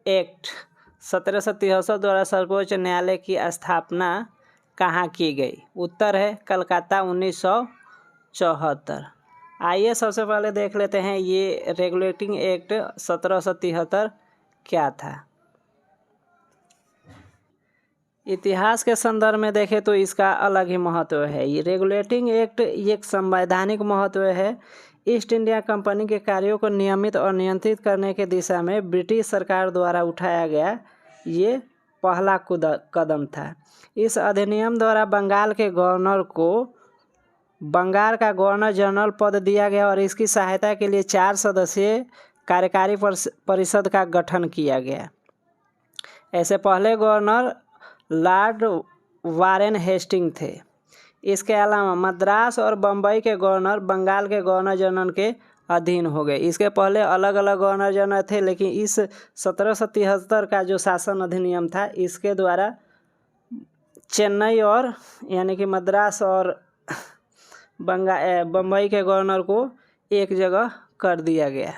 Act 1773 द्वारा सर्वोच्च न्यायालय की स्थापना कहाँ की गई? उत्तर है कलकत्ता 1974। आइए सबसे पहले देख लेते हैं ये रेगुलेटिंग एक्ट 1773 क्या था। इतिहास के संदर्भ में देखें तो इसका अलग ही महत्व है। ये रेगुलेटिंग एक्ट एक संवैधानिक महत्व है। ईस्ट इंडिया कंपनी के कार्यों को नियमित और नियंत्रित करने की दिशा में ब्रिटिश सरकार द्वारा उठाया गया ये पहला कदम था। इस अधिनियम द्वारा बंगाल के गवर्नर को बंगाल का गवर्नर जनरल पद दिया गया और इसकी सहायता के लिए 4 सदस्यीय कार्यकारी परिषद का गठन किया गया। ऐसे पहले गवर्नर लॉर्ड वारेन हेस्टिंग थे। इसके अलावा मद्रास और बम्बई के गवर्नर बंगाल के गवर्नर जनरल के अधीन हो गए। इसके पहले अलग अलग गवर्नर जनरल थे, लेकिन इस 1773 का जो शासन अधिनियम था इसके द्वारा चेन्नई और यानी कि मद्रास और बम्बई के गवर्नर को एक जगह कर दिया गया।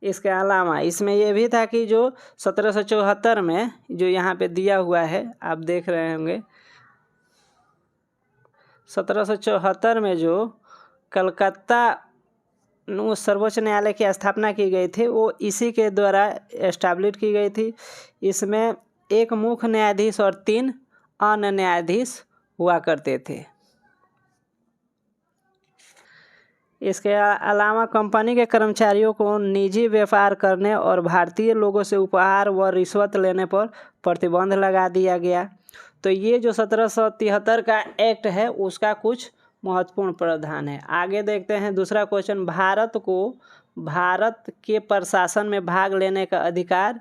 इसके अलावा इसमें यह भी था कि जो 1774 में जो यहाँ पे दिया हुआ है आप देख रहे होंगे, 1774 में जो कलकत्ता सर्वोच्च न्यायालय की स्थापना की गई थी वो इसी के द्वारा एस्टैब्लिश की गई थी। इसमें एक मुख्य न्यायाधीश और 3 अन्य न्यायाधीश हुआ करते थे। इसके अलावा कंपनी के कर्मचारियों को निजी व्यापार करने और भारतीय लोगों से उपहार व रिश्वत लेने पर प्रतिबंध लगा दिया गया। तो ये जो 1773 का एक्ट है उसका कुछ महत्वपूर्ण प्रावधान है। आगे देखते हैं दूसरा क्वेश्चन, भारत को भारत के प्रशासन में भाग लेने का अधिकार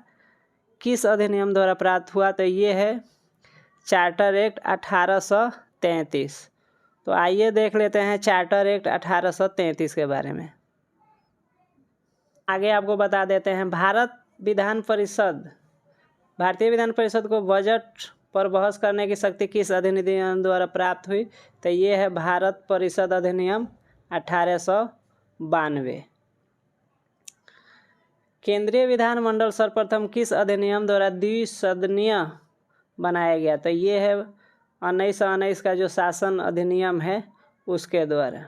किस अधिनियम द्वारा प्राप्त हुआ? तो ये है चार्टर एक्ट 1833। तो आइए देख लेते हैं चार्टर एक्ट 1833 के बारे में। आगे आपको बता देते हैं भारतीय विधान परिषद को बजट पर बहस करने की शक्ति किस अधिनियम द्वारा प्राप्त हुई? तो ये है भारत परिषद अधिनियम 1892। केंद्रीय विधानमंडल सर्वप्रथम किस अधिनियम द्वारा द्विसदनीय बनाया गया? तो ये है 1919 का जो शासन अधिनियम है उसके द्वारा।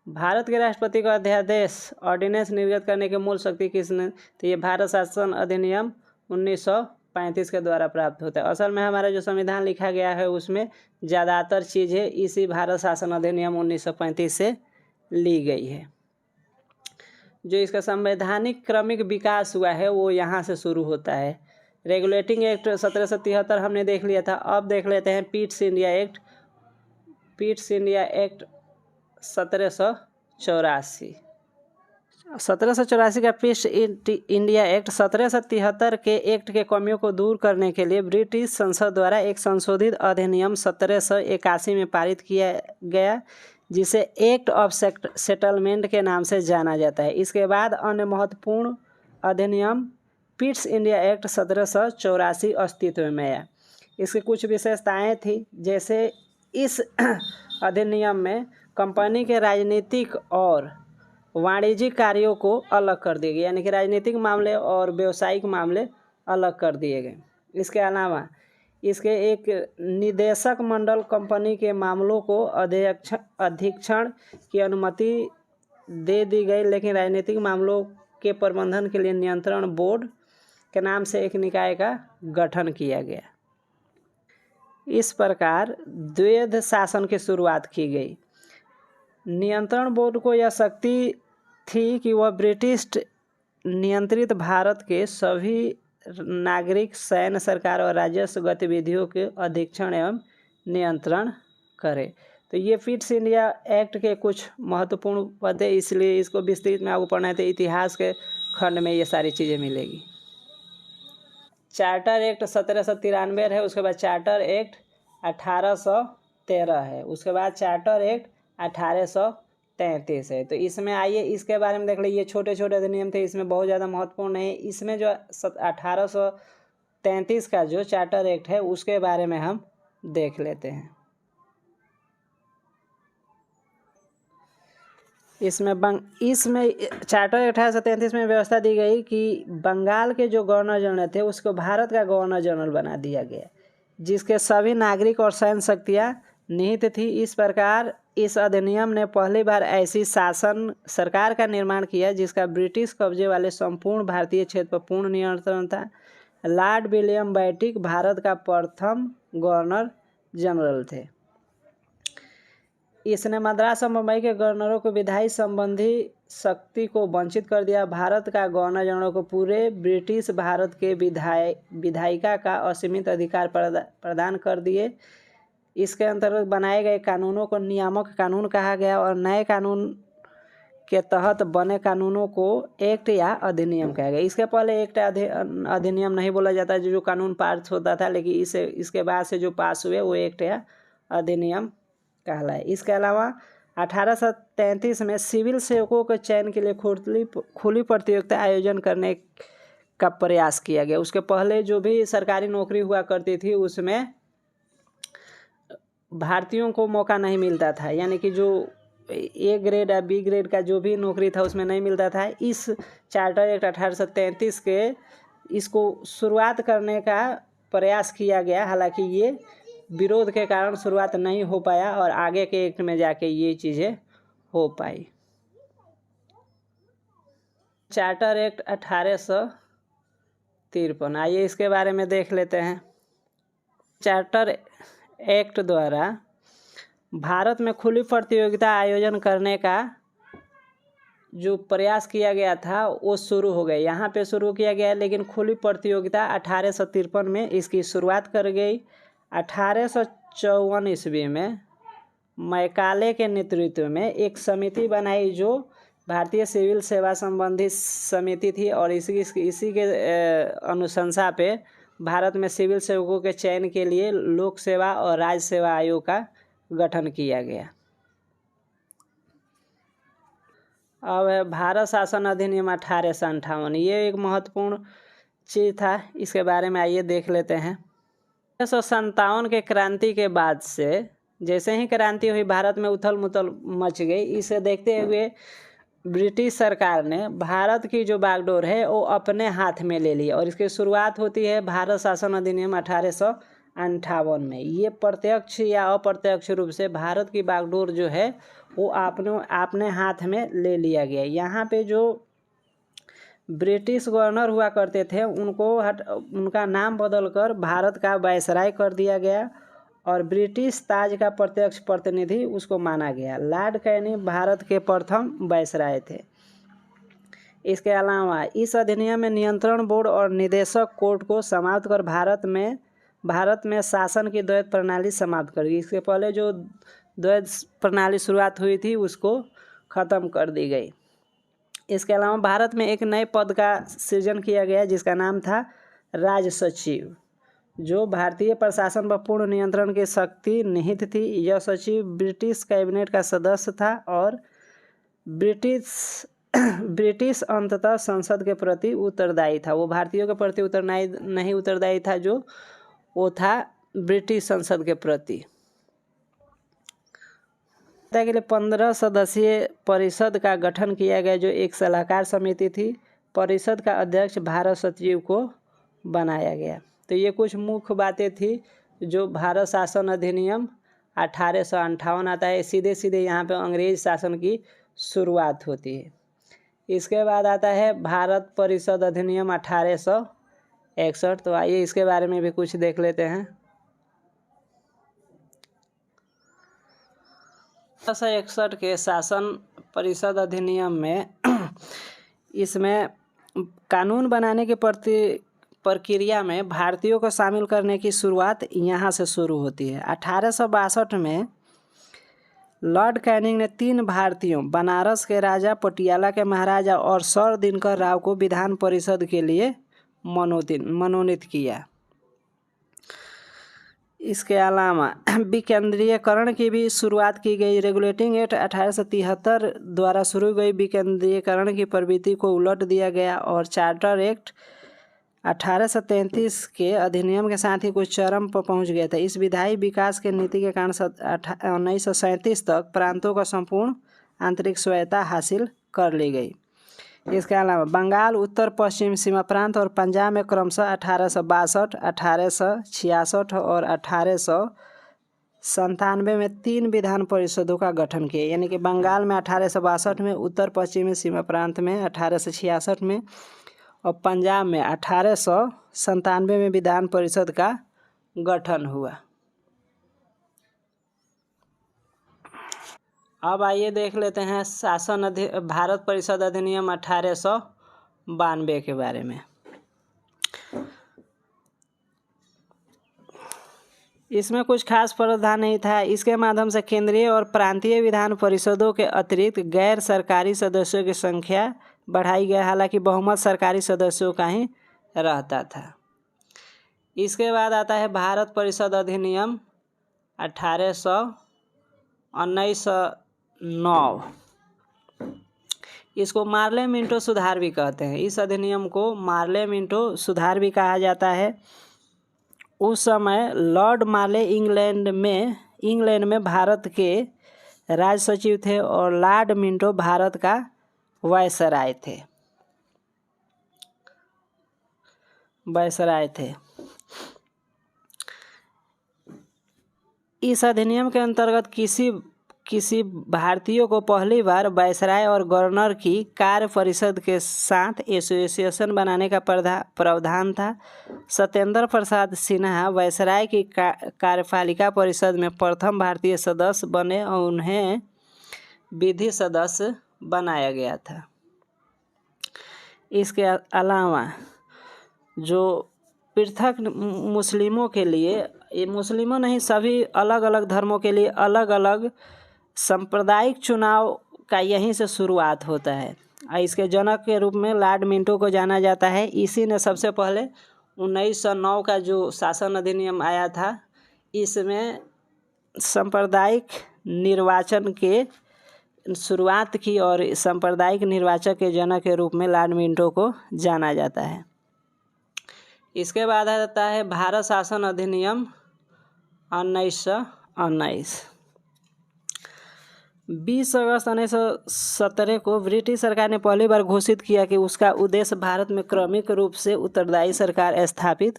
भारत के राष्ट्रपति को अध्यादेश ऑर्डिनेंस निर्गत करने की मूल शक्ति किसने? तो ये भारत शासन अधिनियम 1935 के द्वारा प्राप्त होता है। असल में हमारा जो संविधान लिखा गया है उसमें ज़्यादातर चीज़ें इसी भारत शासन अधिनियम 1935 से ली गई है। जो इसका संवैधानिक क्रमिक विकास हुआ है वो यहाँ से शुरू होता है। रेगुलेटिंग एक्ट 1773 हमने देख लिया था। अब देख लेते हैं पिट्स इंडिया एक्ट 1784। 1784 का पिट्स इंडिया एक्ट 1773 के एक्ट के कमियों को दूर करने के लिए ब्रिटिश संसद द्वारा एक संशोधित अधिनियम 1781 में पारित किया गया, जिसे एक्ट ऑफ सेटलमेंट के नाम से जाना जाता है। इसके बाद अन्य महत्वपूर्ण अधिनियम पिट्स इंडिया एक्ट 1784 अस्तित्व में आया। इसकी कुछ विशेषताएं थी, जैसे इस अधिनियम में कंपनी के राजनीतिक और वाणिज्यिक कार्यों को अलग कर दिए गए, यानी कि राजनीतिक मामले और व्यवसायिक मामले अलग कर दिए गए। इसके अलावा इसके एक निदेशक मंडल कंपनी के मामलों को अधीक्षण की अनुमति दे दी गई, लेकिन राजनीतिक मामलों के प्रबंधन के लिए नियंत्रण बोर्ड के नाम से एक निकाय का गठन किया गया। इस प्रकार द्वैध शासन की शुरुआत की गई। नियंत्रण बोर्ड को यह शक्ति थी कि वह ब्रिटिश नियंत्रित भारत के सभी नागरिक, सैन्य, सरकार और राजस्व गतिविधियों के अधीक्षण एवं नियंत्रण करे। तो ये पिट्स इंडिया एक्ट के कुछ महत्वपूर्ण पद है, इसलिए इसको विस्तृत में आपको पढ़ना है तो इतिहास के खंड में ये सारी चीज़ें मिलेगी। चार्टर एक्ट 1793 है, उसके बाद चार्टर एक्ट 1813 है, उसके बाद चार्टर एक्ट 1833 है। तो इसमें आइए इसके बारे में देख लीजिए। ये छोटे छोटे अधिनियम थे, इसमें बहुत ज़्यादा महत्वपूर्ण है। इसमें जो 1833 का जो चार्टर एक्ट है उसके बारे में हम देख लेते हैं। इसमें चार्टर 1833 में व्यवस्था दी गई कि बंगाल के जो गवर्नर जनरल थे उसको भारत का गवर्नर जनरल बना दिया गया, जिसके सभी नागरिक और सैन्य शक्तियाँ निहित थी। इस प्रकार इस अधिनियम ने पहली बार ऐसी शासन सरकार का निर्माण किया जिसका ब्रिटिश कब्जे वाले संपूर्ण भारतीय क्षेत्र पर पूर्ण नियंत्रण था। लॉर्ड विलियम बेंटिक भारत का प्रथम गवर्नर जनरल थे। इसने मद्रास और मुंबई के गवर्नरों को विधायी संबंधी शक्ति को वंचित कर दिया। भारत का गवर्नर जनरल को पूरे ब्रिटिश भारत के विधायिका का असीमित अधिकार प्रदान कर दिए। इसके अंतर्गत बनाए गए कानूनों को नियामक कानून कहा गया और नए कानून के तहत बने कानूनों को एक्ट या अधिनियम कहा गया। इसके पहले एक्ट अधिनियम नहीं बोला जाता, जो कानून पास होता था, लेकिन इसके बाद से जो पास हुए वो एक्ट या अधिनियम कहलाए। इसके अलावा 1833 में सिविल सेवकों के चयन के लिए खुली प्रतियोगिता आयोजन करने का प्रयास किया गया। उसके पहले जो भी सरकारी नौकरी हुआ करती थी उसमें भारतीयों को मौका नहीं मिलता था, यानी कि जो ए ग्रेड या बी ग्रेड का जो भी नौकरी था उसमें नहीं मिलता था। इस चार्टर एक्ट 1833 के इसको शुरुआत करने का प्रयास किया गया, हालांकि ये विरोध के कारण शुरुआत नहीं हो पाया और आगे के एक्ट में जाके ये चीज़ें हो पाई। चार्टर एक्ट 1853, आइए इसके बारे में देख लेते हैं। चार्टर एक्ट द्वारा भारत में खुली प्रतियोगिता आयोजन करने का जो प्रयास किया गया था वो शुरू हो गया, यहाँ पे शुरू किया गया, लेकिन खुली प्रतियोगिता 1853 में इसकी शुरुआत कर गई। 1854 ईस्वी में मैकाले के नेतृत्व में एक समिति बनाई जो भारतीय सिविल सेवा संबंधी समिति थी और इसी के अनुशंसा पे भारत में सिविल सेवकों के चयन के लिए लोक सेवा और राज्य सेवा आयोग का गठन किया गया। अब भारत शासन अधिनियम 1858, ये एक महत्वपूर्ण चीज़ था, इसके बारे में आइए देख लेते हैं। 1857 के क्रांति के बाद से जैसे ही क्रांति हुई भारत में उथल मुथल मच गई। इसे देखते हुए ब्रिटिश सरकार ने भारत की जो बागडोर है वो अपने हाथ में ले ली और इसकी शुरुआत होती है भारत शासन अधिनियम 1858 में। ये प्रत्यक्ष या अप्रत्यक्ष रूप से भारत की बागडोर जो है वो अपने हाथ में ले लिया गया। यहाँ पे जो ब्रिटिश गवर्नर हुआ करते थे उनका नाम बदलकर भारत का वायसराय कर दिया गया और ब्रिटिश ताज का प्रत्यक्ष प्रतिनिधि उसको माना गया। लॉर्ड कैनिंग भारत के प्रथम वायसराय थे। इसके अलावा इस अधिनियम में नियंत्रण बोर्ड और निदेशक कोर्ट को समाप्त कर भारत में शासन की द्वैध प्रणाली समाप्त कर दी। इसके पहले जो द्वैध प्रणाली शुरुआत हुई थी उसको ख़त्म कर दी गई। इसके अलावा भारत में एक नए पद का सृजन किया गया जिसका नाम था राज सचिव, जो भारतीय प्रशासन पर पूर्ण नियंत्रण की शक्ति निहित थी। यह सचिव ब्रिटिश कैबिनेट का सदस्य था और ब्रिटिश अंततः संसद के प्रति उत्तरदायी था। वो भारतीयों के प्रति नहीं उत्तरदायी था, जो वो था ब्रिटिश संसद के प्रति। के लिए 15 सदस्यीय परिषद का गठन किया गया जो एक सलाहकार समिति थी। परिषद का अध्यक्ष भारत सचिव को बनाया गया। तो ये कुछ मुख्य बातें थी जो भारत शासन अधिनियम 1858 आता है। सीधे सीधे यहाँ पे अंग्रेज शासन की शुरुआत होती है। इसके बाद आता है भारत परिषद अधिनियम 1861। तो आइए इसके बारे में भी कुछ देख लेते हैं। 1861 के शासन परिषद अधिनियम में इसमें कानून बनाने की प्रक्रिया में भारतीयों को शामिल करने की शुरुआत यहाँ से शुरू होती है। 1862 में लॉर्ड कैनिंग ने 3 भारतीयों, बनारस के राजा, पटियाला के महाराजा और सर दिनकर राव को विधान परिषद के लिए मनोनीत किया। इसके अलावा विकेंद्रीयकरण की भी शुरुआत की गई। रेगुलेटिंग एक्ट 1873 द्वारा शुरू गई विकेंद्रीयकरण की प्रवृत्ति को उलट दिया गया और चार्टर एक्ट 1833 के अधिनियम के साथ ही कुछ चरम पर पहुंच गया था। इस विधायी विकास के नीति के कारण 1937 तक प्रांतों का संपूर्ण आंतरिक स्वायत्ता हासिल कर ली गई। इसके अलावा बंगाल, उत्तर पश्चिम सीमा प्रांत और पंजाब में क्रमशः 1862, 1866 और 1897 में 3 विधान परिषदों का गठन किया। यानी कि बंगाल में 1862 में, उत्तर पश्चिमी सीमा प्रांत में 1866 में और पंजाब में 1897 में विधान परिषद का गठन हुआ। अब आइए देख लेते हैं भारत परिषद अधिनियम 1892 के बारे में। इसमें कुछ खास प्रावधान नहीं था। इसके माध्यम से केंद्रीय और प्रांतीय विधान परिषदों के अतिरिक्त गैर सरकारी सदस्यों की संख्या बढ़ाई गई, हालांकि बहुमत सरकारी सदस्यों का ही रहता था। इसके बाद आता है भारत परिषद अधिनियम 1809। इसको मार्ले मिंटो सुधार भी कहते हैं। इस अधिनियम को मार्ले मिंटो सुधार भी कहा जाता है। उस समय लॉर्ड मार्ले इंग्लैंड में भारत के राज सचिव थे और लॉर्ड मिंटो भारत का वायसराय थे। इस अधिनियम के अंतर्गत किसी भारतीय को पहली बार वायसराय और गवर्नर की कार्य परिषद के साथ एसोसिएशन बनाने का प्रावधान था। सत्येंद्र प्रसाद सिन्हा वायसराय की कार्यपालिका परिषद में प्रथम भारतीय सदस्य बने और उन्हें विधि सदस्य बनाया गया था। इसके अलावा जो पृथक मुस्लिमों के लिए, ये मुस्लिमों नहीं सभी अलग अलग धर्मों के लिए अलग अलग सांप्रदायिक चुनाव का यहीं से शुरुआत होता है। इसके जनक के रूप में लॉर्ड मिंटो को जाना जाता है। इसी ने सबसे पहले 1909 का जो शासन अधिनियम आया था, इसमें सांप्रदायिक निर्वाचन के शुरुआत की और सांप्रदायिक निर्वाचन के जनक के रूप में लॉर्ड मिंटो को जाना जाता है। इसके बाद आता है भारत शासन अधिनियम 1919। 20 अगस्त 1917 को ब्रिटिश सरकार ने पहली बार घोषित किया कि उसका उद्देश्य भारत में क्रमिक रूप से उत्तरदायी सरकार स्थापित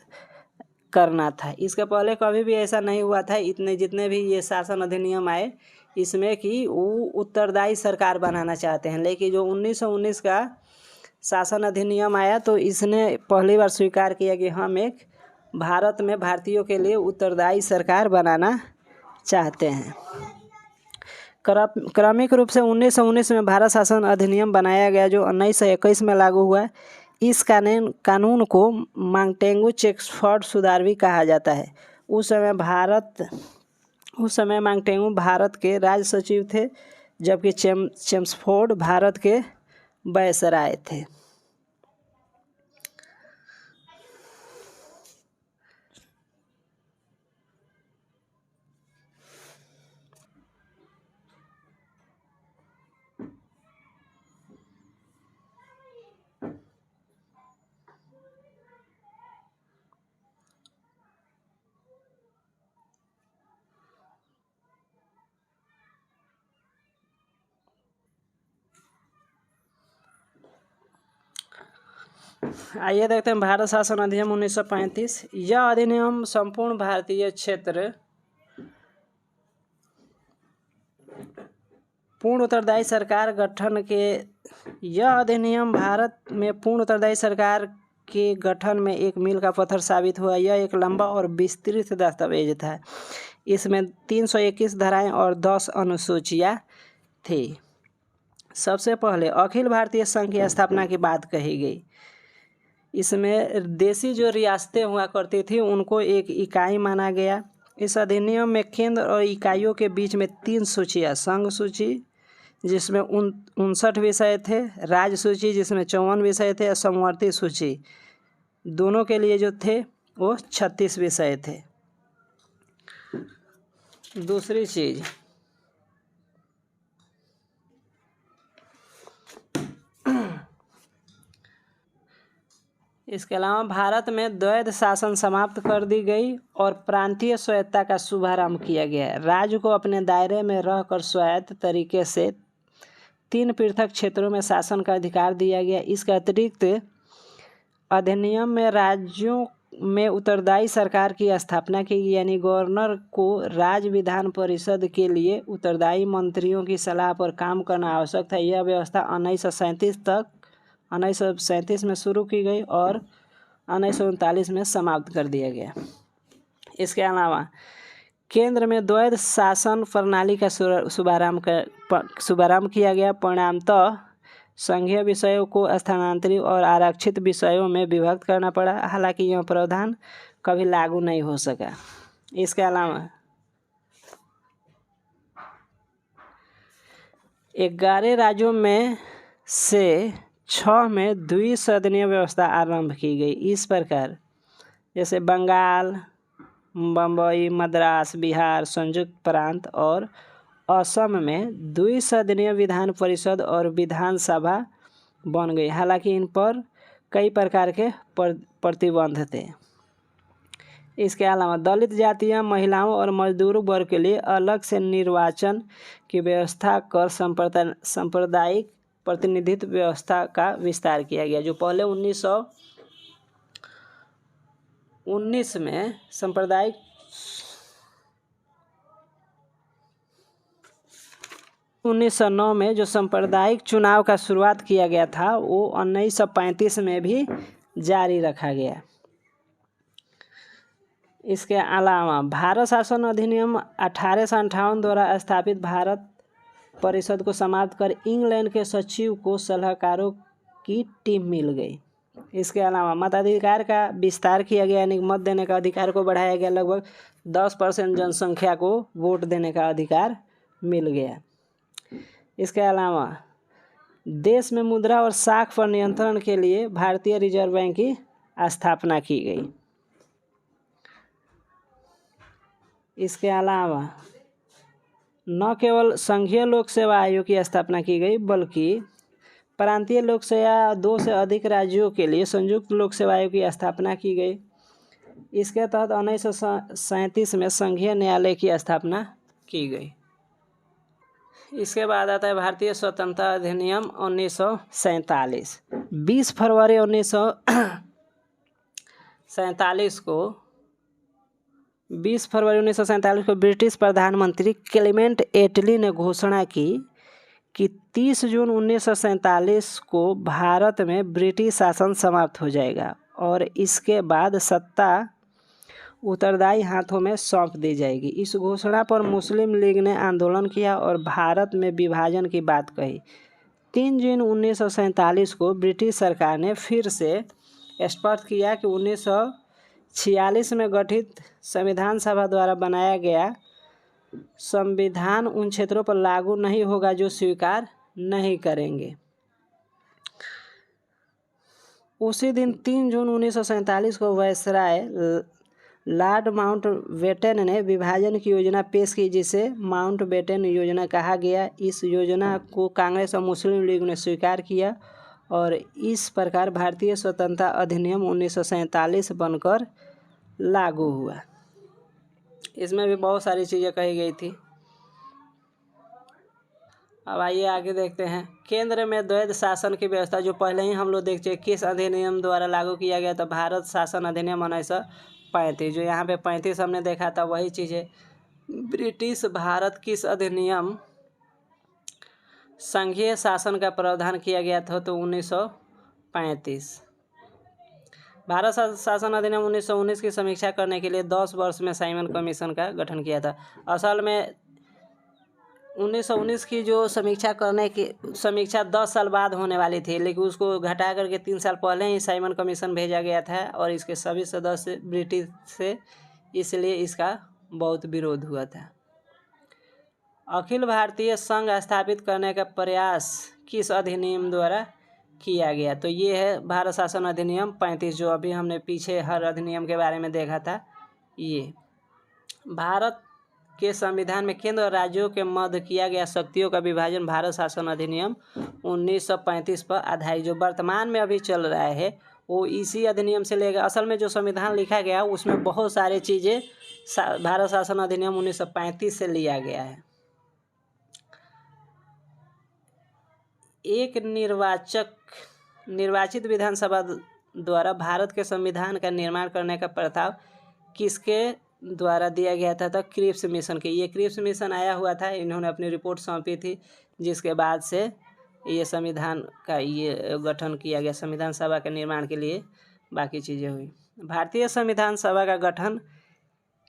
करना था। इसके पहले कभी भी ऐसा नहीं हुआ था। जितने भी ये शासन अधिनियम आए, इसमें कि वो उत्तरदायी सरकार बनाना चाहते हैं, लेकिन जो 1919 का शासन अधिनियम आया तो इसने पहली बार स्वीकार किया कि हम एक भारत में भारतीयों के लिए उत्तरदायी सरकार बनाना चाहते हैं। क्रमिक रूप से 1919 में भारत शासन अधिनियम बनाया गया जो 1921 में लागू हुआ। इस कानून को मांगटेंगू चेम्सफोर्ड सुधार भी कहा जाता है। उस समय मांगटेंगू भारत के राज सचिव थे, जबकि चेम्सफोर्ड भारत के वायसराय थे। आइए देखते हैं भारत शासन अधिनियम 1935। यह अधिनियम संपूर्ण भारतीय क्षेत्र पूर्ण उत्तरदायी सरकार गठन के यह अधिनियम भारत में पूर्ण उत्तरदायी सरकार के गठन में एक मील का पत्थर साबित हुआ। यह एक लंबा और विस्तृत दस्तावेज था। इसमें 321 धाराएं और 10 अनुसूचियां थी। सबसे पहले अखिल भारतीय संघ की स्थापना की बात कही गई। इसमें देशी जो रियासतें हुआ करती थी उनको एक इकाई माना गया। इस अधिनियम में केंद्र और इकाइयों के बीच में 3 सूचियाँ, संघ सूची जिसमें 59 विषय थे, राज्य सूची जिसमें 54 विषय थे, और समवर्ती सूची दोनों के लिए जो थे वो 36 विषय थे। दूसरी चीज़, इसके अलावा भारत में द्वैध शासन समाप्त कर दी गई और प्रांतीय स्वायत्ता का शुभारंभ किया गया। राज्य को अपने दायरे में रहकर स्वायत्त तरीके से 3 पृथक क्षेत्रों में शासन का अधिकार दिया गया। इसके अतिरिक्त अधिनियम में राज्यों में उत्तरदायी सरकार की स्थापना की गई, यानी गवर्नर को राज्य विधान परिषद के लिए उत्तरदायी मंत्रियों की सलाह पर काम करना आवश्यक था। यह व्यवस्था 1937 में शुरू की गई और 1939 में समाप्त कर दिया गया। इसके अलावा केंद्र में द्वैध शासन प्रणाली का शुभारंभ किया गया। परिणामतः संघीय विषयों को स्थानांतरित और आरक्षित विषयों में विभक्त करना पड़ा। हालांकि यह प्रावधान कभी लागू नहीं हो सका। इसके अलावा 11 राज्यों में से 6 में द्विसदनीय व्यवस्था आरंभ की गई। इस प्रकार जैसे बंगाल, बम्बई, मद्रास, बिहार, संयुक्त प्रांत और असम में द्विसदनीय विधान परिषद और विधानसभा बन गई। हालांकि इन पर कई प्रकार के प्रतिबंध थे। इसके अलावा दलित जातियां, महिलाओं और मजदूर वर्ग के लिए अलग से निर्वाचन की व्यवस्था कर सांप्रदायिक प्रतिनिधित्व व्यवस्था का विस्तार किया गया। जो पहले 1919 में सांप्रदायिक 1909 में जो सांप्रदायिक चुनाव का शुरुआत किया गया था वो 1935 में भी जारी रखा गया। इसके अलावा भारत शासन अधिनियम 1858 द्वारा स्थापित भारत परिषद को समाप्त कर इंग्लैंड के सचिव को सलाहकारों की टीम मिल गई। इसके अलावा मताधिकार का विस्तार किया गया, यानी मत देने का अधिकार को बढ़ाया गया। लगभग 10% जनसंख्या को वोट देने का अधिकार मिल गया। इसके अलावा देश में मुद्रा और साख पर नियंत्रण के लिए भारतीय रिजर्व बैंक की स्थापना की गई। इसके अलावा न केवल संघीय लोक सेवा आयोग की स्थापना की गई बल्कि प्रांतीय लोक सेवा 2 से अधिक राज्यों के लिए संयुक्त लोक सेवा आयोग की स्थापना की गई। इसके तहत 1937 में संघीय न्यायालय की स्थापना की गई। इसके बाद आता है भारतीय स्वतंत्रता अधिनियम 1947। 20 फरवरी 1947 को ब्रिटिश प्रधानमंत्री क्लेमेंट एटली ने घोषणा की कि 30 जून 1947 को भारत में ब्रिटिश शासन समाप्त हो जाएगा और इसके बाद सत्ता उत्तरदायी हाथों में सौंप दी जाएगी। इस घोषणा पर मुस्लिम लीग ने आंदोलन किया और भारत में विभाजन की बात कही। 3 जून 1947 को ब्रिटिश सरकार ने फिर से स्पष्ट किया कि 1946 में गठित संविधान सभा द्वारा बनाया गया संविधान उन क्षेत्रों पर लागू नहीं होगा जो स्वीकार नहीं करेंगे। उसी दिन 3 जून 1947 को वायसराय लॉर्ड माउंटबेटन ने विभाजन की योजना पेश की, जिसे माउंटबेटन योजना कहा गया। इस योजना को कांग्रेस और मुस्लिम लीग ने स्वीकार किया और इस प्रकार भारतीय स्वतंत्रता अधिनियम 1947 बनकर लागू हुआ। इसमें भी बहुत सारी चीज़ें कही गई थी। अब आइए आगे देखते हैं। केंद्र में द्वैध शासन की व्यवस्था, जो पहले ही हम लोग देख चुके किस अधिनियम द्वारा लागू किया गया था, भारत शासन अधिनियम 1935। जो यहाँ पे 35 हमने देखा था वही चीज़ है। ब्रिटिश भारत किस अधिनियम संघीय शासन का प्रावधान किया गया था, तो 1935। भारत शासन अधिनियम 1919 की समीक्षा करने के लिए 10 वर्ष में साइमन कमीशन का गठन किया था। असल में 1919 की जो समीक्षा 10 साल बाद होने वाली थी, लेकिन उसको घटा करके 3 साल पहले ही साइमन कमीशन भेजा गया था और इसके सभी सदस्य ब्रिटिश से, इसलिए इसका बहुत विरोध हुआ था। अखिल भारतीय संघ स्थापित करने का प्रयास किस अधिनियम द्वारा किया गया, तो ये है भारत शासन अधिनियम 35, जो अभी हमने पीछे हर अधिनियम के बारे में देखा था। ये भारत के संविधान में केंद्र और राज्यों के मध्य किया गया शक्तियों का विभाजन भारत शासन अधिनियम 1935 पर आधारित, जो वर्तमान में अभी चल रहा है वो इसी अधिनियम से लेगा। असल में जो संविधान लिखा गया उसमें बहुत सारी चीज़ें भारत शासन अधिनियम 1935 से लिया गया है। एक निर्वाचित विधानसभा द्वारा भारत के संविधान का निर्माण करने का प्रस्ताव किसके द्वारा दिया गया था? तो क्रिप्स मिशन के। ये क्रिप्स मिशन आया हुआ था, इन्होंने अपनी रिपोर्ट सौंपी थी, जिसके बाद से ये संविधान का ये गठन किया गया, संविधान सभा के निर्माण के लिए बाकी चीज़ें हुई। भारतीय संविधान सभा का गठन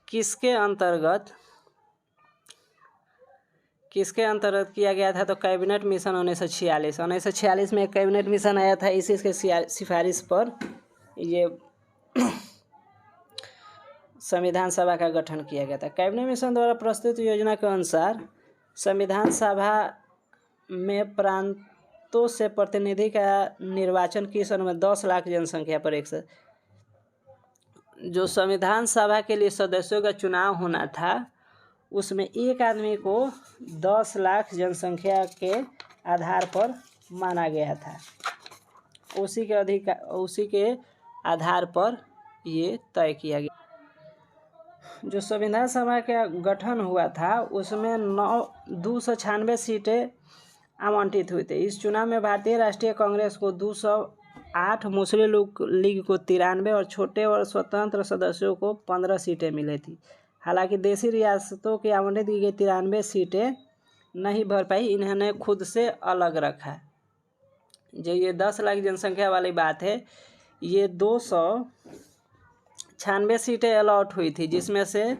किसके अंतर्गत किया गया था? तो कैबिनेट मिशन 1946 में एक कैबिनेट मिशन आया था, इसी के सिफारिश पर ये संविधान सभा का गठन किया गया था। कैबिनेट मिशन द्वारा प्रस्तुत योजना के अनुसार संविधान सभा में प्रांतों से प्रतिनिधि का निर्वाचन किस अनुसार 10 लाख जनसंख्या पर एक जो संविधान सभा के लिए सदस्यों का चुनाव होना था, उसमें एक आदमी को 10 लाख जनसंख्या के आधार पर माना गया था। उसी के आधार पर ये तय किया गया। जो संविधान सभा का गठन हुआ था उसमें 296 सीटें आवंटित हुई थी। इस चुनाव में भारतीय राष्ट्रीय कांग्रेस को 208, मुस्लिम लीग को 93 और छोटे और स्वतंत्र सदस्यों को 15 सीटें मिली थी। हालांकि देशी रियासतों की आवंटित की गई 93 सीटें नहीं भर पाई, इन्होंने खुद से अलग रखा। जो ये 10 लाख जनसंख्या वाली बात है, ये 296 सीटें अलॉट हुई थी, जिसमें से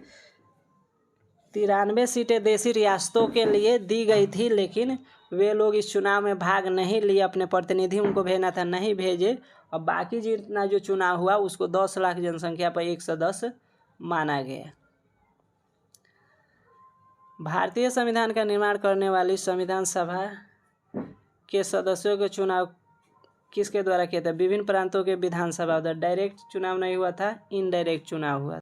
93 सीटें देशी रियासतों के लिए दी गई थी, लेकिन वे लोग इस चुनाव में भाग नहीं लिए, अपने प्रतिनिधि उनको भेजना था, नहीं भेजे। और बाकी जितना जो चुनाव हुआ उसको 10 लाख जनसंख्या पर एक सदस्य माना गया। भारतीय संविधान का निर्माण करने वाली संविधान सभा के सदस्यों के चुनाव किसके द्वारा किया था? विभिन्न प्रांतों के विधानसभा। डायरेक्ट चुनाव नहीं हुआ था, इनडायरेक्ट चुनाव हुआ था।